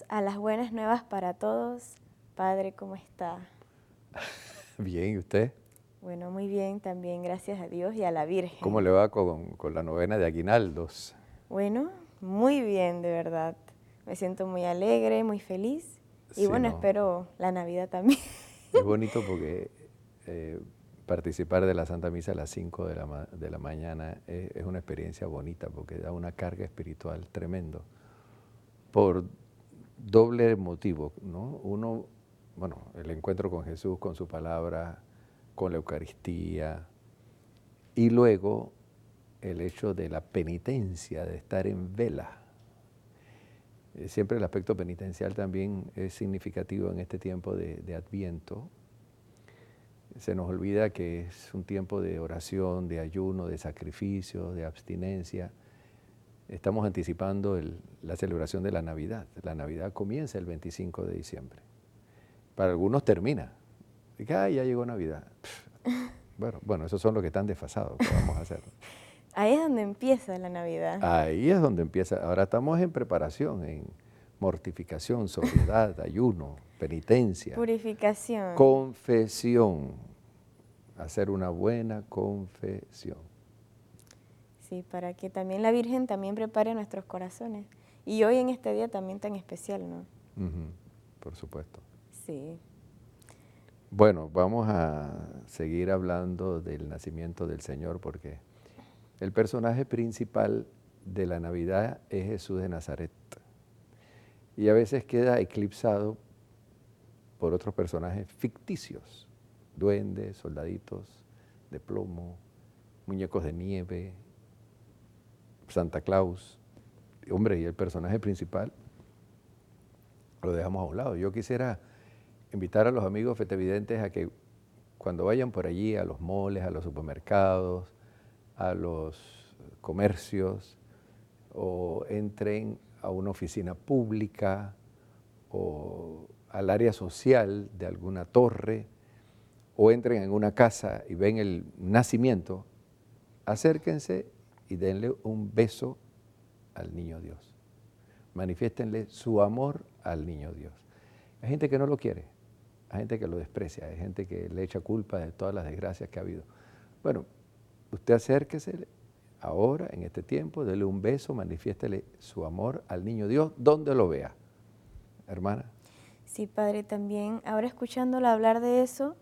a las buenas nuevas para todos. Padre, ¿cómo está? Bien, ¿y usted? Bueno, muy bien también, gracias a Dios y a la ¿Cómo Virgen. le va con la novena de Aguinaldos? Bueno, muy bien, de verdad. Me siento muy alegre, muy feliz y Sí, bueno, ¿no? espero la Navidad también. Es bonito porque participar de la Santa Misa a las 5 de la mañana es una experiencia bonita porque da una carga espiritual tremendo por doble motivo, ¿no? Uno, bueno, el encuentro con Jesús, con su palabra, con la Eucaristía y luego el hecho de la penitencia, de estar en vela. Siempre el aspecto penitencial también es significativo en este tiempo de Adviento. Se nos olvida que es un tiempo de oración, de ayuno, de sacrificio, de abstinencia. Estamos anticipando la celebración de la Navidad. La Navidad comienza el 25 de diciembre. Para algunos termina. Y que, ya llegó Navidad. Bueno, esos son los que están desfasados. ¿Qué vamos a hacer? Ahí es donde empieza la Navidad. Ahí es donde empieza. Ahora estamos en preparación, en mortificación, sobriedad, ayuno, penitencia, Purificación. confesión. Hacer una buena confesión. Sí, para que también la Virgen también prepare nuestros corazones. Y hoy en este día también tan especial, ¿no? Ujú, por supuesto. Sí. Bueno, vamos a seguir hablando del nacimiento del Señor porque el personaje principal de la Navidad es Jesús de Nazaret. Y a veces queda eclipsado por otros personajes ficticios, duendes, soldaditos de plomo, muñecos de nieve, Santa Claus. Hombre, y el personaje principal lo dejamos a un lado. Yo quisiera invitar a los amigos festevidentes a que cuando vayan por allí, a los moles, a los supermercados, a los comercios, o entren a una oficina pública o al área social de alguna torre, o entren en una casa y ven el nacimiento, acérquense y denle un beso al niño Dios. Manifiéstenle su amor al niño Dios. Hay gente que no lo quiere, hay gente que lo desprecia, hay gente que le echa culpa de todas las desgracias que ha habido. Bueno, usted acérquese ahora, en este tiempo, dele un beso, manifiéstele su amor al niño Dios, donde lo vea. Hermana. Sí, padre, también ahora escuchándolo hablar de eso,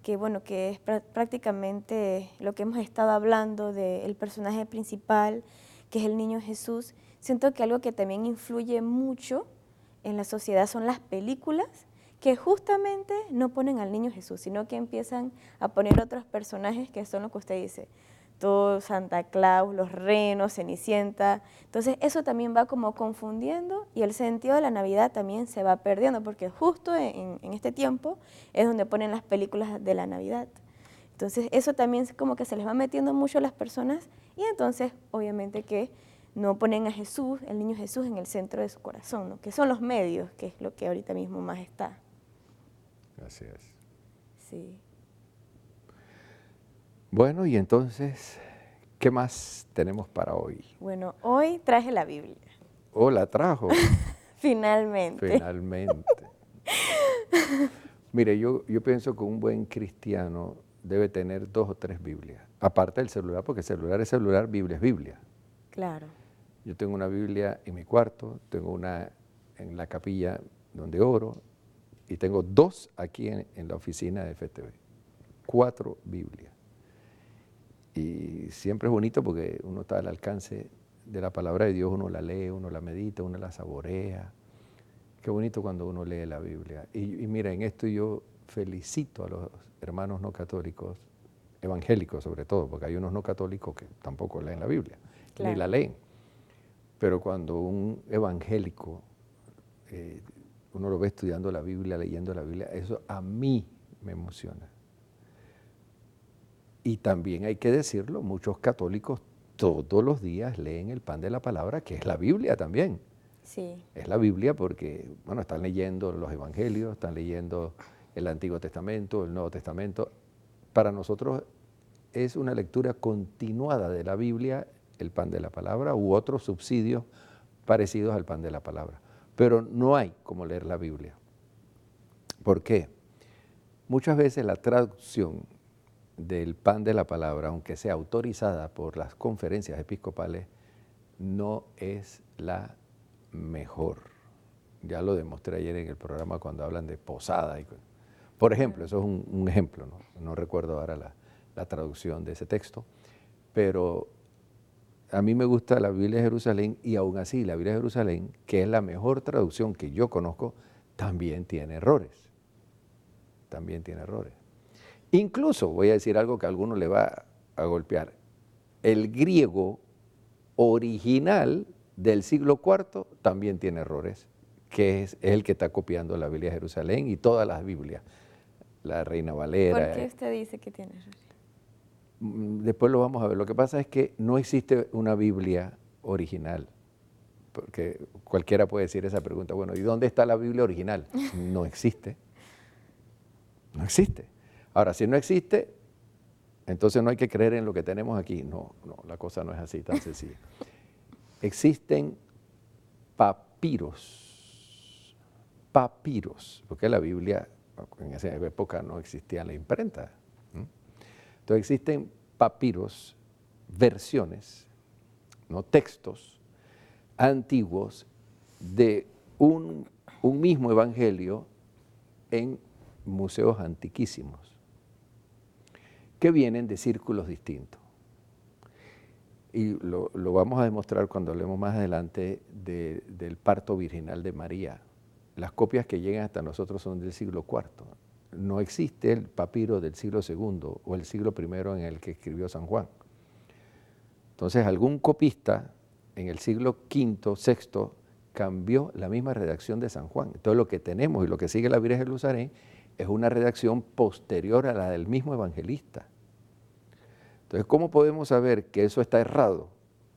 que bueno, que es prácticamente lo que hemos estado hablando del personaje principal, que es el niño Jesús, siento que algo que también influye mucho en la sociedad son las películas que justamente no ponen al niño Jesús, sino que empiezan a poner otros personajes que son lo que usted dice, todo Santa Claus, los renos, Cenicienta. Entonces eso también va como confundiendo y el sentido de la Navidad también se va perdiendo porque justo en este tiempo es donde ponen las películas de la Navidad. Entonces eso también como que se les va metiendo mucho a las personas y entonces obviamente que no ponen a Jesús, el niño Jesús en el centro de su corazón, ¿no? Que son los medios, que es lo que ahorita mismo más está. Así es. Sí. Bueno, y entonces, ¿qué más tenemos para hoy? Bueno, hoy traje la Biblia, Oh, la trajo, finalmente. finalmente. Mire, yo pienso que un buen cristiano debe tener 2 o 3 Biblias. Aparte del celular, porque celular es celular, Biblia es Biblia. Claro. Yo tengo una Biblia en mi cuarto, tengo una en la capilla donde oro y tengo 2 aquí en la oficina de FTV. 4 Biblias. Y siempre es bonito porque uno está al alcance de la palabra de Dios, uno la lee, uno la medita, uno la saborea. Qué bonito cuando uno lee la Biblia. Y mira, en esto yo felicito a los hermanos no católicos, evangélicos sobre todo, porque hay unos no católicos que tampoco leen la Biblia, ni la Claro. leen. Pero cuando un evangélico, uno lo ve estudiando la Biblia, leyendo la Biblia, eso a mí me emociona. Y también hay que decirlo, muchos católicos todos los días leen el pan de la palabra, que es la Biblia también. Sí. Es la Biblia porque, bueno, están leyendo los evangelios, están leyendo el Antiguo Testamento, el Nuevo Testamento. Para nosotros es una lectura continuada de la Biblia, el pan de la palabra, u otros subsidios parecidos al pan de la palabra. pero no hay como leer la Biblia. ¿Por qué? Muchas veces la traducción del pan de la palabra, aunque sea autorizada por las conferencias episcopales, no es la mejor. Ya lo demostré ayer en el programa cuando hablan de posada. Por ejemplo, eso es un ejemplo, no recuerdo ahora la traducción de ese texto, pero a mí me gusta la Biblia de Jerusalén y aún así la Biblia de Jerusalén, que es la mejor traducción que yo conozco, también tiene errores. También tiene errores. Incluso, voy a decir algo que a alguno le va a golpear, el griego original del siglo IV también tiene errores, que es el que está copiando la Biblia de Jerusalén y todas las Biblias, la Reina Valera. ¿Por qué usted dice que tiene errores? Después lo vamos a ver. Lo que pasa es que no existe una Biblia original, porque cualquiera puede decir esa pregunta, bueno, ¿y dónde está la Biblia original? No existe. No existe. Ahora, si no existe, entonces no hay que creer en lo que tenemos aquí. No, la cosa no es así tan sencilla. Existen papiros, porque la Biblia en esa época no existía la imprenta. Entonces existen papiros, versiones, ¿no? Textos antiguos de un mismo evangelio en museos antiquísimos, que vienen de círculos distintos. Y lo vamos a demostrar cuando hablemos más adelante del parto virginal de María. Las copias que llegan hasta nosotros son del siglo IV. No existe el papiro del siglo II o el siglo I en el que escribió San Juan. Entonces, algún copista en el siglo V, VI, cambió la misma redacción de San Juan. Entonces, lo que tenemos y lo que sigue la Biblia de Jerusalén es una redacción posterior a la del mismo evangelista. Entonces, ¿cómo podemos saber que eso está errado?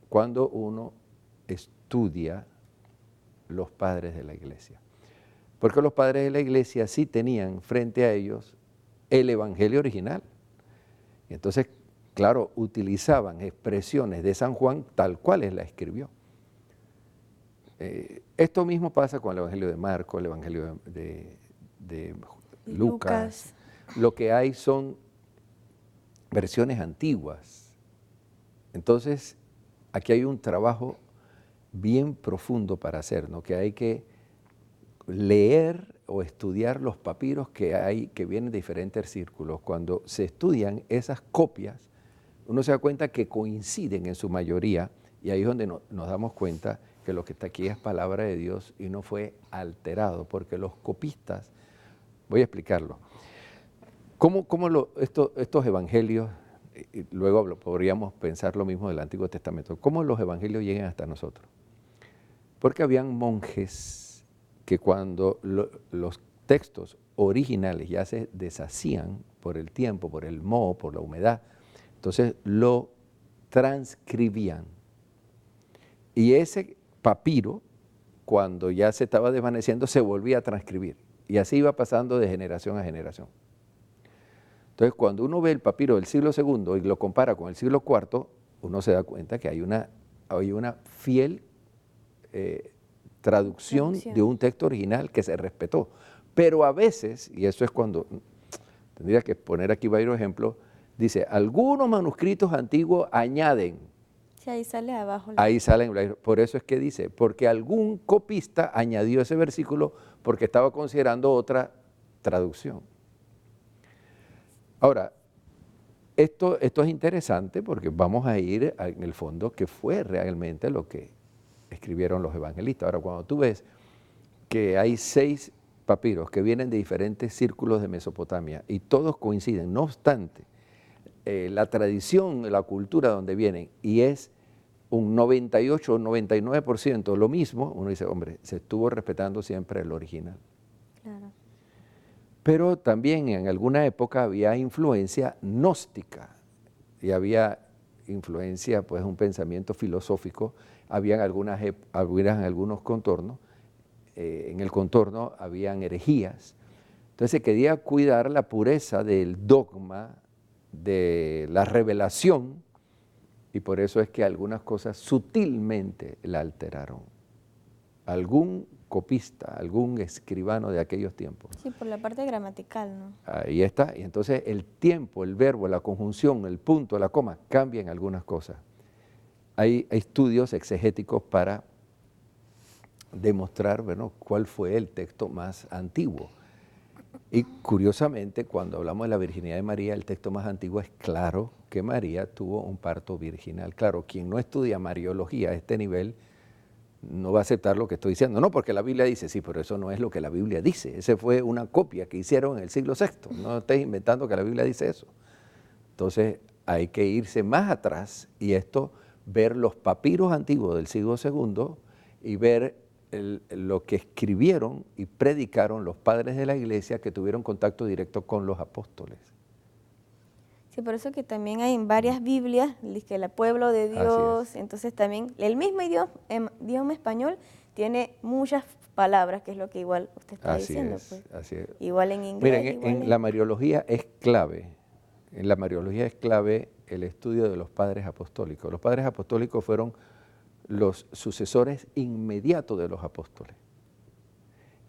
Cuando uno estudia los padres de la iglesia. Porque los padres de la iglesia sí tenían frente a ellos el evangelio original. Y entonces, claro, utilizaban expresiones de San Juan tal cual él la escribió. Esto mismo pasa con el evangelio de Marcos, el evangelio de Lucas. Lo que hay son versiones antiguas. Entonces, aquí hay un trabajo bien profundo para hacer, ¿no? Que hay que leer o estudiar los papiros que vienen de diferentes círculos. Cuando se estudian esas copias, uno se da cuenta que coinciden en su mayoría, y ahí es donde nos damos cuenta que lo que está aquí es palabra de Dios y no fue alterado, porque los copistas, voy a explicarlo, ¿cómo estos evangelios, y luego podríamos pensar lo mismo del Antiguo Testamento, cómo los evangelios llegan hasta nosotros? Porque habían monjes que cuando los textos originales ya se deshacían por el tiempo, por el moho, por la humedad, entonces lo transcribían. Y ese papiro, cuando ya se estaba desvaneciendo, se volvía a transcribir. Y así iba pasando de generación a generación. Entonces, cuando uno ve el papiro del siglo II y lo compara con el siglo IV, uno se da cuenta que hay una fiel traducción de un texto original que se respetó. Pero a veces, y eso es cuando, tendría que poner aquí varios ejemplos, dice, algunos manuscritos antiguos añaden. Sí, ahí sale abajo. Ahí salen, por eso es que dice, porque algún copista añadió ese versículo porque estaba considerando otra traducción. Ahora, esto es interesante porque vamos a ir en el fondo que fue realmente lo que escribieron los evangelistas. Ahora, cuando tú ves que hay 6 papiros que vienen de diferentes círculos de Mesopotamia y todos coinciden, no obstante, la tradición, la cultura donde vienen, y es un 98 o 99% lo mismo, uno dice, hombre, se estuvo respetando siempre el original. Claro. Pero también en alguna época había influencia gnóstica y había influencia, pues un pensamiento filosófico, habían algunos contornos, en el contorno habían herejías, entonces se quería cuidar la pureza del dogma, de la revelación, y por eso es que algunas cosas sutilmente la alteraron. Algún copista, algún escribano de aquellos tiempos. Sí, por la parte gramatical, ¿no? Ahí está. Y entonces el tiempo, el verbo, la conjunción, el punto, la coma, cambian algunas cosas. Hay estudios exegéticos para demostrar, bueno, cuál fue el texto más antiguo. Y curiosamente, cuando hablamos de la virginidad de María, el texto más antiguo es claro que María tuvo un parto virginal. Claro, quien no estudia mariología a este nivel no va a aceptar lo que estoy diciendo. No, porque la Biblia dice, sí, pero eso no es lo que la Biblia dice. Esa fue una copia que hicieron en el siglo VI. No estés inventando que la Biblia dice eso. Entonces, hay que irse más atrás y ver los papiros antiguos del siglo II y ver lo que escribieron y predicaron los padres de la iglesia que tuvieron contacto directo con los apóstoles. Sí, por eso que también hay en varias Biblias, que el pueblo de Dios, entonces también el mismo idioma español tiene muchas palabras, que es lo que igual usted está diciendo. Así es. Igual en inglés. Miren, en la Mariología es clave, en la Mariología es clave el estudio de los padres apostólicos. Los padres apostólicos fueron los sucesores inmediatos de los apóstoles.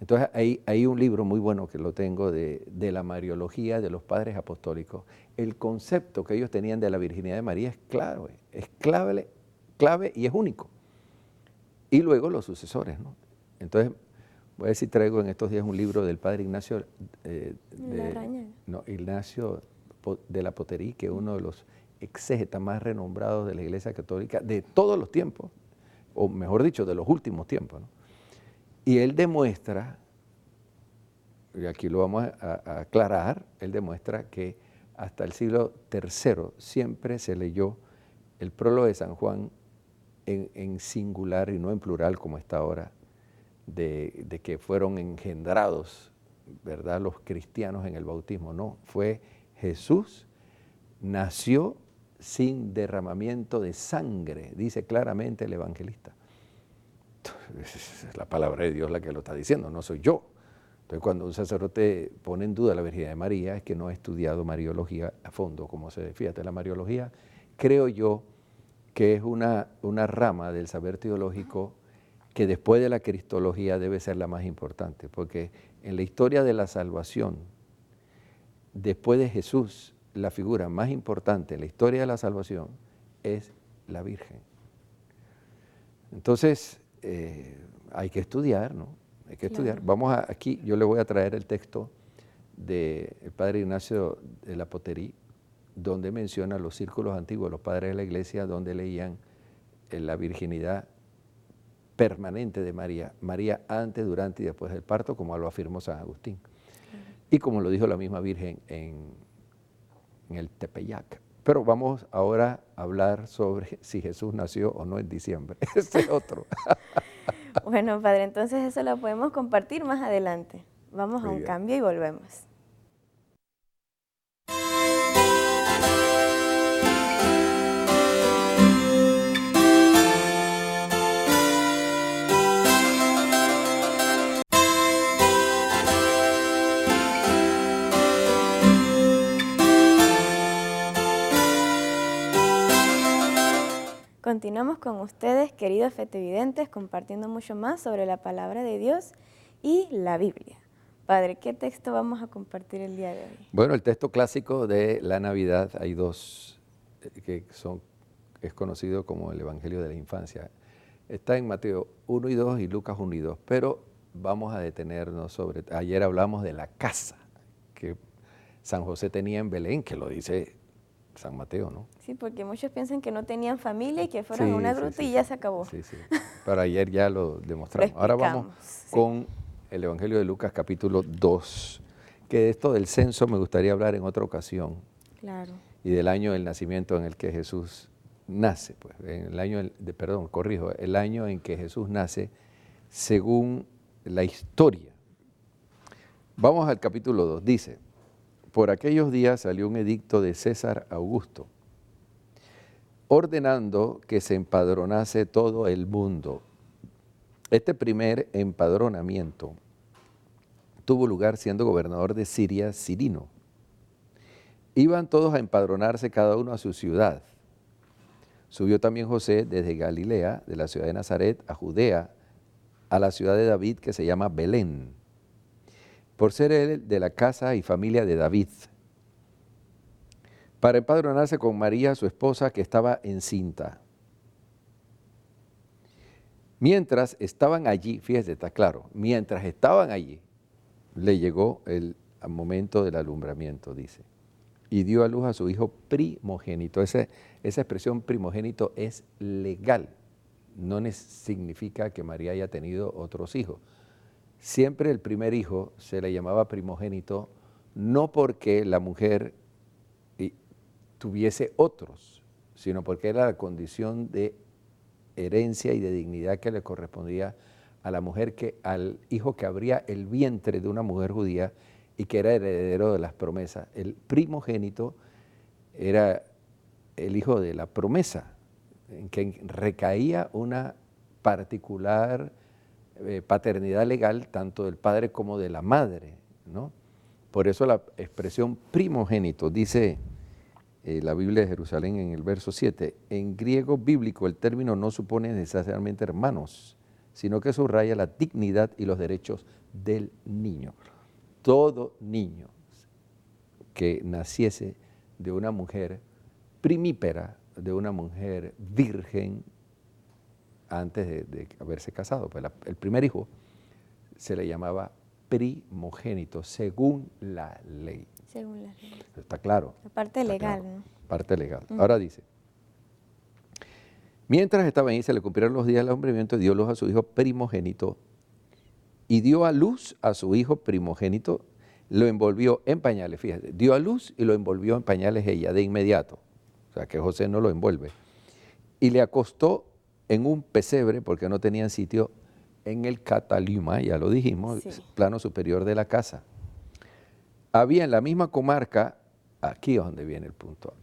Entonces hay un libro muy bueno que lo tengo de la Mariología de los padres apostólicos. El concepto que ellos tenían de la virginidad de María es clave y es único. Y luego los sucesores, ¿no? Entonces, voy a ver si traigo en estos días un libro del padre Ignacio, Ignacio de la Poterí, que es uno de los exégetas más renombrados de la Iglesia Católica de todos los tiempos, o mejor dicho, de los últimos tiempos, ¿no? Y él demuestra, y aquí lo vamos a aclarar, él demuestra que hasta el siglo III siempre se leyó el prólogo de San Juan en singular y no en plural como está ahora, de que fueron engendrados, ¿verdad?, los cristianos en el bautismo. No, fue Jesús nació sin derramamiento de sangre, dice claramente el evangelista. Es la palabra de Dios la que lo está diciendo, no soy yo. Entonces, cuando un sacerdote pone en duda la virginidad de María, es que no ha estudiado mariología a fondo, como se fíjate, la mariología, creo yo que es una rama del saber teológico que después de la cristología debe ser la más importante, porque en la historia de la salvación, después de Jesús, la figura más importante en la historia de la salvación es la Virgen. Entonces, hay que estudiar, ¿no? Hay que estudiar. Vamos aquí, yo le voy a traer el texto del padre Ignacio de la Poterí, donde menciona los círculos antiguos, los padres de la iglesia, donde leían la virginidad permanente de María, María antes, durante y después del parto, como lo afirmó San Agustín. Y como lo dijo la misma Virgen en el Tepeyac. Pero vamos ahora a hablar sobre si Jesús nació o no en diciembre. Ese es otro. Bueno, padre, entonces eso lo podemos compartir más adelante. Vamos a un cambio y volvemos. Continuamos con ustedes, queridos fetividentes, compartiendo mucho más sobre la palabra de Dios y la Biblia. Padre, ¿qué texto vamos a compartir el día de hoy? Bueno, el texto clásico de la Navidad, hay dos que es conocido como el Evangelio de la Infancia. Está en Mateo 1 y 2 y Lucas 1 y 2, pero vamos a detenernos sobre, ayer hablamos de la casa que San José tenía en Belén, que lo dice San Mateo, ¿no? Sí, porque muchos piensan que no tenían familia y que fueron a una gruta y ya se acabó. Sí, pero ayer ya lo demostramos. Ahora vamos con el Evangelio de Lucas capítulo 2, que de esto del censo me gustaría hablar en otra ocasión. Claro. Y del año del nacimiento en el que Jesús nace, pues, el año el año en que Jesús nace según la historia. Vamos al capítulo 2, dice: por aquellos días salió un edicto de César Augusto, ordenando que se empadronase todo el mundo. Este primer empadronamiento tuvo lugar siendo gobernador de Siria Cirino. Iban todos a empadronarse cada uno a su ciudad. Subió también José desde Galilea, de la ciudad de Nazaret, a Judea, a la ciudad de David que se llama Belén, por ser él de la casa y familia de David, para empadronarse con María, su esposa, que estaba encinta. Mientras estaban allí, fíjese, está claro, mientras estaban allí, le llegó el momento del alumbramiento, dice, y dio a luz a su hijo primogénito. Esa expresión primogénito es legal, no significa que María haya tenido otros hijos. Siempre el primer hijo se le llamaba primogénito, no porque la mujer tuviese otros, sino porque era la condición de herencia y de dignidad que le correspondía a la mujer, al hijo que abría el vientre de una mujer judía y que era heredero de las promesas. El primogénito era el hijo de la promesa, en que recaía una particular paternidad legal tanto del padre como de la madre, ¿no? Por eso la expresión primogénito, dice la Biblia de Jerusalén en el verso 7, en griego bíblico el término no supone necesariamente hermanos, sino que subraya la dignidad y los derechos del niño. Todo niño que naciese de una mujer primípera, de una mujer virgen, antes de haberse casado, pues el primer hijo se le llamaba primogénito, según la ley. Según la ley. Está claro. La parte legal, claro. ¿no? Parte legal. Ahora dice, mientras estaba ahí, se le cumplieron los días del alumbramiento, dio luz a su hijo primogénito, y dio a luz a su hijo primogénito, lo envolvió en pañales, fíjate, dio a luz y lo envolvió en pañales ella de inmediato, o sea que José no lo envuelve, y le acostó en un pesebre, porque no tenían sitio, en el catalima, ya lo dijimos, Sí. plano superior de la casa. Había en la misma comarca, aquí es donde viene el punto,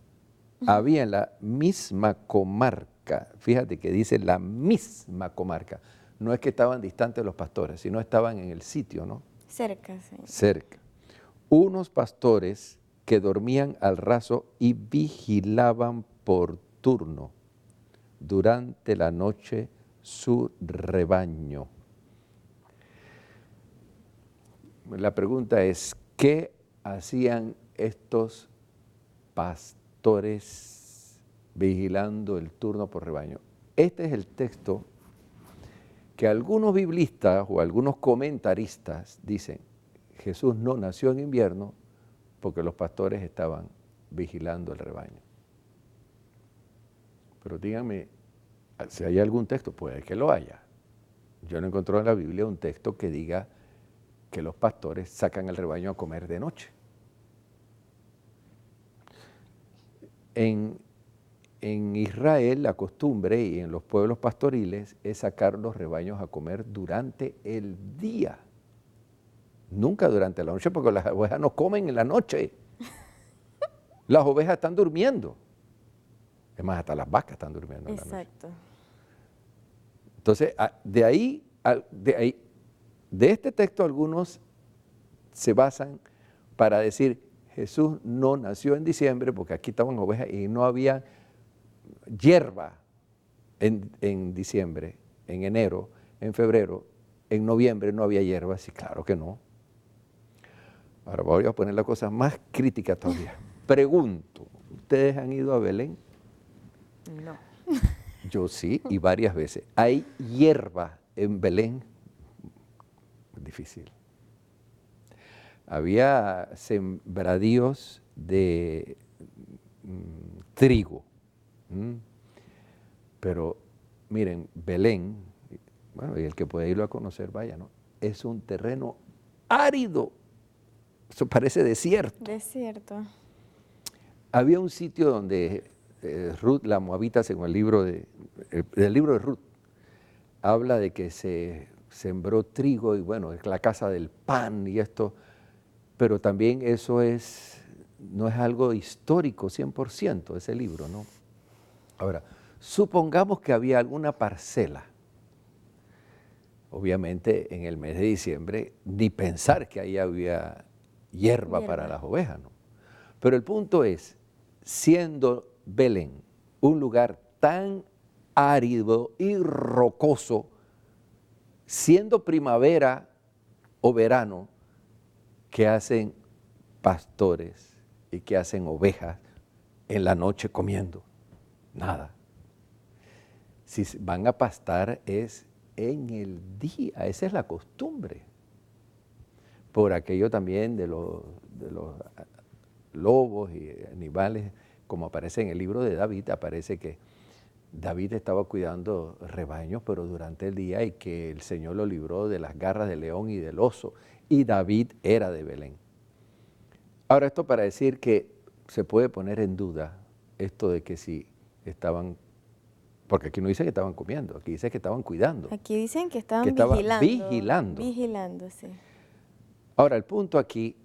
había en la misma comarca, fíjate que dice la misma comarca, no es que estaban distantes los pastores, sino estaban en el sitio, ¿no? Cerca, sí. Cerca. Unos pastores que dormían al raso y vigilaban por turno durante la noche su rebaño. La pregunta es, ¿qué hacían estos pastores vigilando el turno por rebaño? Este es el texto que algunos biblistas o algunos comentaristas dicen, Jesús no nació en invierno porque los pastores estaban vigilando el rebaño. Pero díganme, si hay algún texto, puede que lo haya. Yo no encontré en la Biblia un texto que diga que los pastores sacan el rebaño a comer de noche. En Israel la costumbre y en los pueblos pastoriles es sacar los rebaños a comer durante el día. Nunca durante la noche, porque las ovejas no comen en la noche. Las ovejas están durmiendo. Es más, hasta las vacas están durmiendo en la noche. Exacto. Entonces, de este texto algunos se basan para decir, Jesús no nació en diciembre porque aquí estaban ovejas y no había hierba en diciembre, en enero, en febrero, en noviembre no había hierba, sí, claro que no. Ahora voy a poner la cosa más crítica todavía. Pregunto, ¿ustedes han ido a Belén? No. Yo sí, y varias veces. ¿Hay hierba en Belén? Difícil. Había sembradíos de trigo. Pero miren, Belén, bueno, y el que puede irlo a conocer, vaya, ¿no? Es un terreno árido. Eso parece desierto. Desierto. Había un sitio donde Ruth, la moabita, según el libro de Ruth, habla de que se sembró trigo y bueno, es la casa del pan y esto, pero también eso no es algo histórico 100% ese libro, ¿no? Ahora, supongamos que había alguna parcela, obviamente en el mes de diciembre, ni pensar que ahí había hierba para las ovejas, ¿no? Pero el punto es, siendo Belén un lugar tan árido y rocoso, siendo primavera o verano, ¿qué hacen pastores y qué hacen ovejas en la noche comiendo? Nada. Si van a pastar es en el día, esa es la costumbre. Por aquello también de los lobos y animales, como aparece en el libro de David, aparece que David estaba cuidando rebaños, pero durante el día, y que el Señor lo libró de las garras del león y del oso, y David era de Belén. Ahora, esto para decir que se puede poner en duda esto de que si estaban, porque aquí no dice que estaban comiendo, aquí dice que estaban cuidando. Aquí dicen que estaban vigilando. Vigilando, sí. Ahora, el punto aquí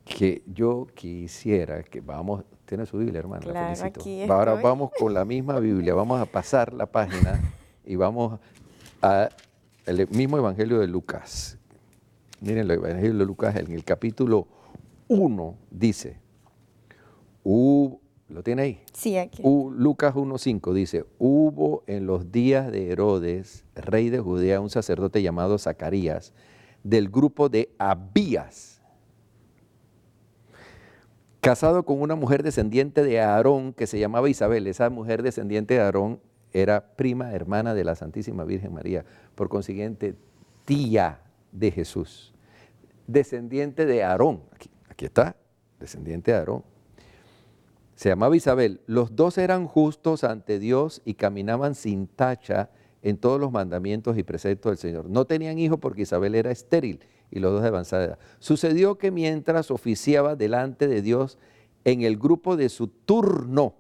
que yo quisiera que vamos, tiene su Biblia, hermana, Claro, la felicito. aquí Ahora estoy. vamos con la misma Biblia, vamos a pasar la página y vamos a el mismo Evangelio de Lucas. Miren, el Evangelio de Lucas en el capítulo 1 dice, ¿lo tiene ahí? Sí, aquí. Lucas 1:5 dice, hubo en los días de Herodes, rey de Judea, un sacerdote llamado Zacarías, del grupo de Abías, casado con una mujer descendiente de Aarón que se llamaba Isabel. Esa mujer descendiente de Aarón era prima hermana de la Santísima Virgen María, por consiguiente, tía de Jesús. Descendiente de Aarón, aquí está, descendiente de Aarón. Se llamaba Isabel. Los dos eran justos ante Dios y caminaban sin tacha en todos los mandamientos y preceptos del Señor. No tenían hijos porque Isabel era estéril y los dos de avanzada edad. Sucedió que mientras oficiaba delante de Dios en el grupo de su turno,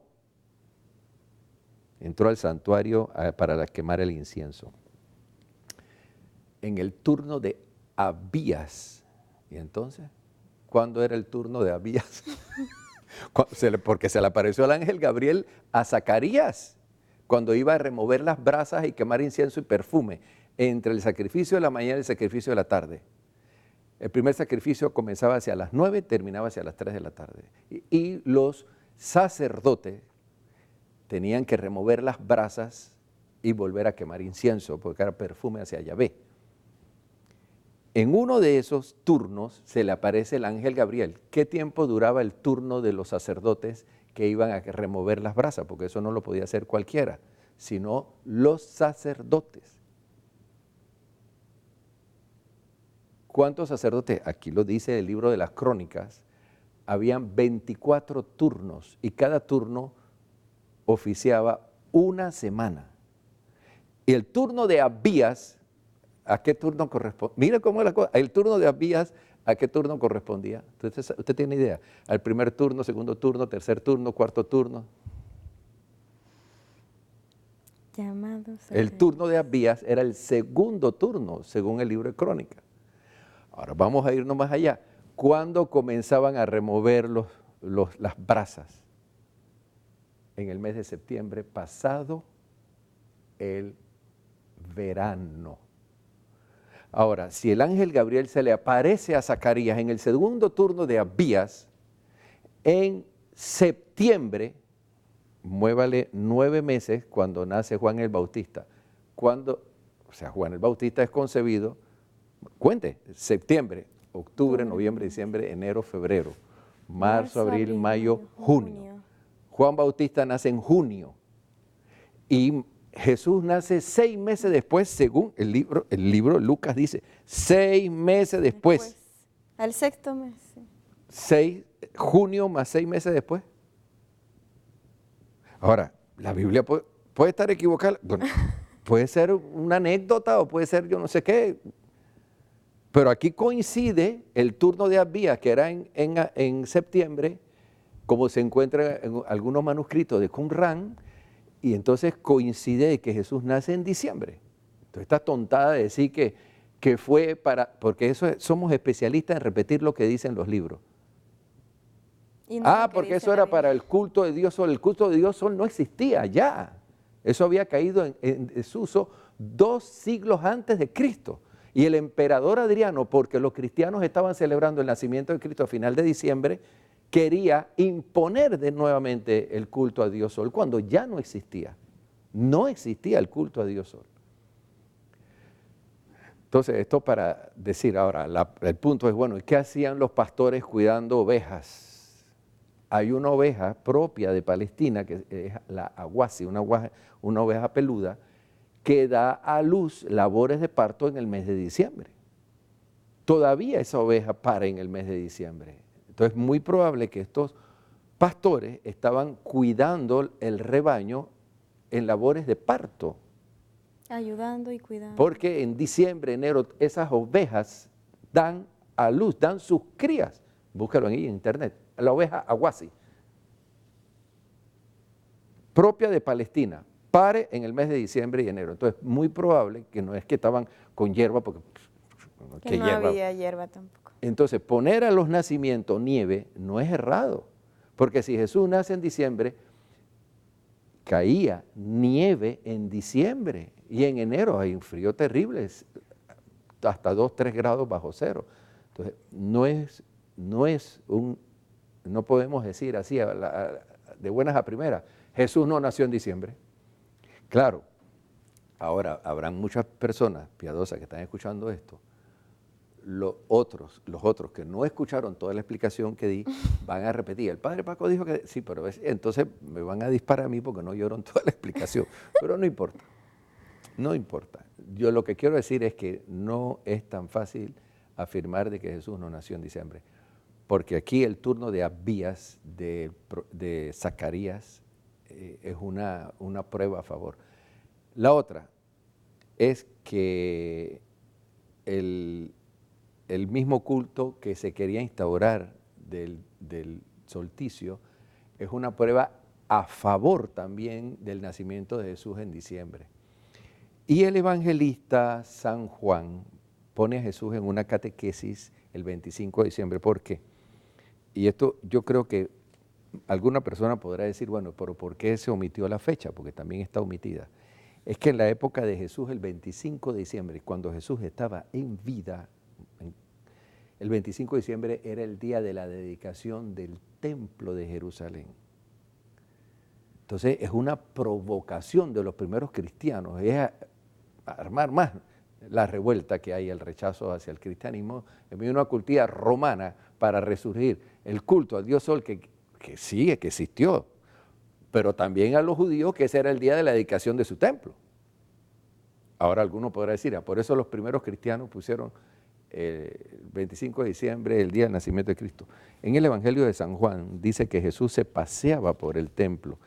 entró al santuario para quemar el incienso. En el turno de Abías. ¿Y entonces? ¿Cuándo era el turno de Abías? Porque se le apareció el ángel Gabriel a Zacarías cuando iba a remover las brasas y quemar incienso y perfume entre el sacrificio de la mañana y el sacrificio de la tarde. El primer sacrificio comenzaba hacia las 9, terminaba hacia las 3 de la tarde. Y los sacerdotes tenían que remover las brasas y volver a quemar incienso, porque era perfume hacia Yahvé. En uno de esos turnos se le aparece el ángel Gabriel. ¿Qué tiempo duraba el turno de los sacerdotes que iban a remover las brasas? Porque eso no lo podía hacer cualquiera, sino los sacerdotes. ¿Cuántos sacerdotes? Aquí lo dice el libro de las Crónicas. Habían 24 turnos y cada turno oficiaba una semana. Y el turno de Abías, ¿a qué turno corresponde? Mira cómo es la cosa. El turno de Abías, ¿a qué turno correspondía? Entonces, ¿usted tiene idea? Al primer turno, segundo turno, tercer turno, cuarto turno. El turno de Abías era el segundo turno, según el libro de Crónicas. Ahora vamos a irnos más allá. ¿Cuándo comenzaban a remover las brasas? En el mes de septiembre, pasado el verano. Ahora, si el ángel Gabriel se le aparece a Zacarías en el segundo turno de Abías, en septiembre, muévale 9 meses cuando nace Juan el Bautista. Juan el Bautista es concebido, cuente, septiembre, octubre, noviembre, diciembre, enero, febrero, marzo, abril, mayo, junio. Juan Bautista nace en junio y Jesús nace 6 meses después, según el libro de Lucas dice, 6 meses después. Al sexto mes. Sí. Junio más 6 meses después. Ahora, la Biblia puede estar equivocada, bueno, puede ser una anécdota o puede ser yo no sé qué, pero aquí coincide el turno de Abías, que era en septiembre, como se encuentra en algunos manuscritos de Qumran, y entonces coincide de que Jesús nace en diciembre. Entonces esta tontada de decir que fue porque somos especialistas en repetir lo que dicen los libros. Porque eso era para el culto de Dios Sol. El culto de Dios Sol no existía ya. Eso había caído en desuso 2 siglos antes de Cristo. Y el emperador Adriano, porque los cristianos estaban celebrando el nacimiento de Cristo a final de diciembre, quería imponer nuevamente el culto a Dios Sol, cuando ya no existía. No existía el culto a Dios Sol. Entonces, esto para decir ahora, el punto es, bueno, ¿y qué hacían los pastores cuidando ovejas? Hay una oveja propia de Palestina, que es la aguasi, una oveja peluda, que da a luz labores de parto en el mes de diciembre. Todavía esa oveja para en el mes de diciembre. Entonces, es muy probable que estos pastores estaban cuidando el rebaño en labores de parto. Ayudando y cuidando. Porque en diciembre, enero, esas ovejas dan a luz, dan sus crías. Búscalo ahí en internet. La oveja aguasi, propia de Palestina, pare en el mes de diciembre y enero. Entonces, muy probable que no es que estaban con hierba, porque que no hierba. Había hierba tampoco. Entonces, poner a los nacimientos nieve no es errado, porque si Jesús nace en diciembre, caía nieve en diciembre y en enero hay un frío terrible, hasta 2, 3 grados bajo cero. Entonces, no podemos decir así de buenas a primeras, Jesús no nació en diciembre. Claro, ahora habrán muchas personas piadosas que están escuchando esto. Los otros que no escucharon toda la explicación que di, van a repetir. El padre Paco dijo que sí, pero entonces me van a disparar a mí porque no oyeron toda la explicación. Pero no importa, no importa. Yo lo que quiero decir es que no es tan fácil afirmar de que Jesús no nació en diciembre, porque aquí el turno de Abías, de Zacarías, es una prueba a favor. La otra es que el mismo culto que se quería instaurar del solsticio es una prueba a favor también del nacimiento de Jesús en diciembre. Y el evangelista San Juan pone a Jesús en una catequesis el 25 de diciembre. ¿Por qué? Y esto yo creo que alguna persona podrá decir, bueno, pero ¿por qué se omitió la fecha? Porque también está omitida. Es que en la época de Jesús, el 25 de diciembre, cuando Jesús estaba en vida, el 25 de diciembre era el día de la dedicación del templo de Jerusalén. Entonces es una provocación de los primeros cristianos, es armar más la revuelta que hay, el rechazo hacia el cristianismo, en una cultura romana para resurgir el culto al dios Sol que sí, que existió, pero también a los judíos que ese era el día de la dedicación de su templo. Ahora alguno podrá decir, por eso los primeros cristianos pusieron el 25 de diciembre, el día del nacimiento de Cristo. En el Evangelio de San Juan dice que Jesús se paseaba por el templo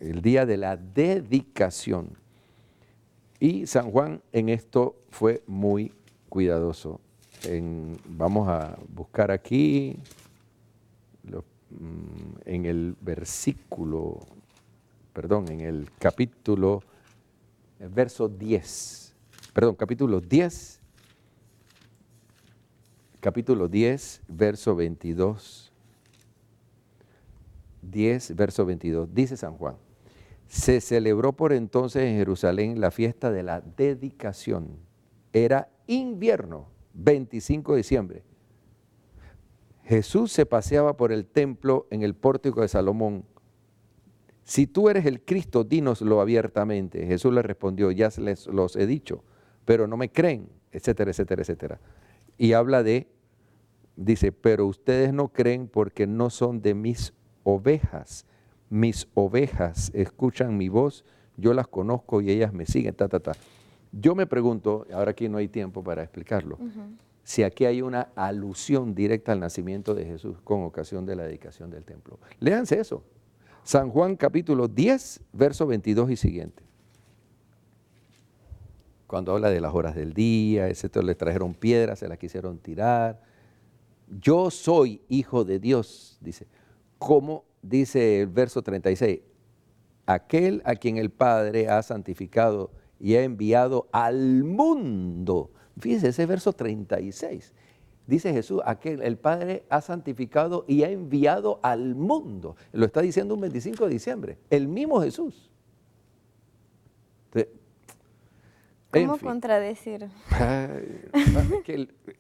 el día de la dedicación. Y San Juan en esto fue muy cuidadoso. Vamos a buscar aquí en el versículo, perdón, en el capítulo, el verso 10, perdón, capítulo 10, verso 22. 10, verso 22, dice San Juan, se celebró por entonces en Jerusalén la fiesta de la dedicación. Era invierno, 25 de diciembre. Jesús se paseaba por el templo en el pórtico de Salomón. Si tú eres el Cristo, dínoslo abiertamente. Jesús le respondió, ya les los he dicho, pero no me creen, etcétera, etcétera, etcétera. Y habla dice, pero ustedes no creen porque no son de mis ovejas. Mis ovejas escuchan mi voz, yo las conozco y ellas me siguen, Yo me pregunto, ahora aquí no hay tiempo para explicarlo, si aquí hay una alusión directa al nacimiento de Jesús con ocasión de la dedicación del templo. Léanse eso. San Juan capítulo 10, verso 22 y siguiente. Cuando habla de las horas del día, etcétera, les trajeron piedras, se las quisieron tirar. Yo soy hijo de Dios, dice. Como dice el verso 36, aquel a quien el Padre ha santificado y ha enviado al mundo. Fíjense ese verso 36. Dice Jesús, el Padre ha santificado y ha enviado al mundo. Lo está diciendo un 25 de diciembre, el mismo Jesús. ¿Cómo contradecir?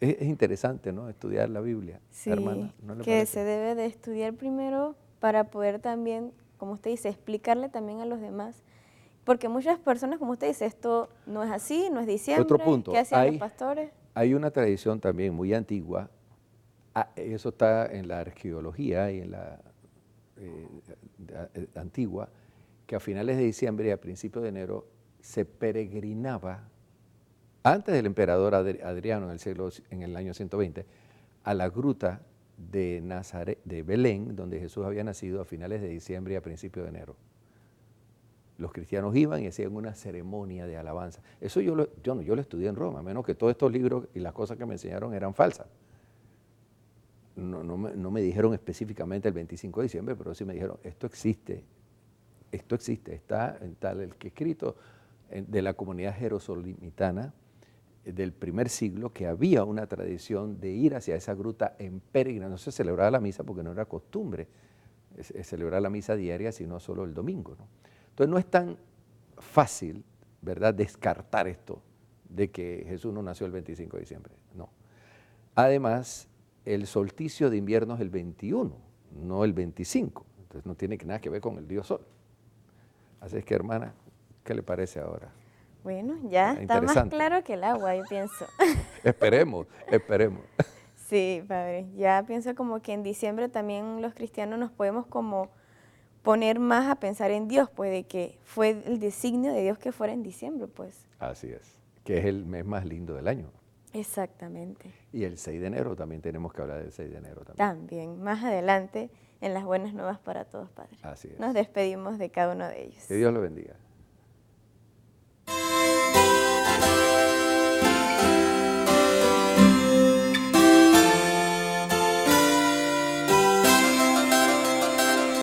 Es interesante, ¿no? Estudiar la Biblia, sí, hermana. ¿No le que parece? se debe de estudiar primero para poder también, como usted dice, explicarle también a los demás Porque muchas personas, como usted dice, esto no es así, no es diciembre. Otro punto, ¿Qué hacían los pastores? Hay una tradición también muy antigua, eso está en la arqueología y en la antigua, que a finales de diciembre y a principios de enero se peregrinaba, antes del emperador Adriano en el año 120, a la gruta de Nazaret, de Belén, donde Jesús había nacido a finales de diciembre y a principios de enero. Los cristianos iban y hacían una ceremonia de alabanza. Eso yo lo estudié en Roma, a menos que todos estos libros y las cosas que me enseñaron eran falsas. No me dijeron específicamente el 25 de diciembre, pero sí me dijeron, esto existe, está en tal, el que escrito de la comunidad jerosolimitana del primer siglo, que había una tradición de ir hacia esa gruta en peregrinación. No se celebraba la misa porque no era costumbre celebrar la misa diaria, sino solo el domingo, ¿no? Entonces no es tan fácil, ¿verdad?, descartar esto de que Jesús no nació el 25 de diciembre, no. Además, el solsticio de invierno es el 21, no el 25, entonces no tiene nada que ver con el dios sol. Así es que, hermana, ¿qué le parece ahora? Bueno, ya está más claro que el agua, yo pienso. Esperemos. Sí, padre, ya pienso como que en diciembre también los cristianos nos podemos como poner más a pensar en Dios, pues de que fue el designio de Dios que fuera en diciembre, pues. Así es, que es el mes más lindo del año. Exactamente. Y el 6 de enero, también tenemos que hablar del 6 de enero. También, más adelante, en las buenas nuevas para todos, Padre. Así es. Nos despedimos de cada uno de ellos. Que Dios lo bendiga.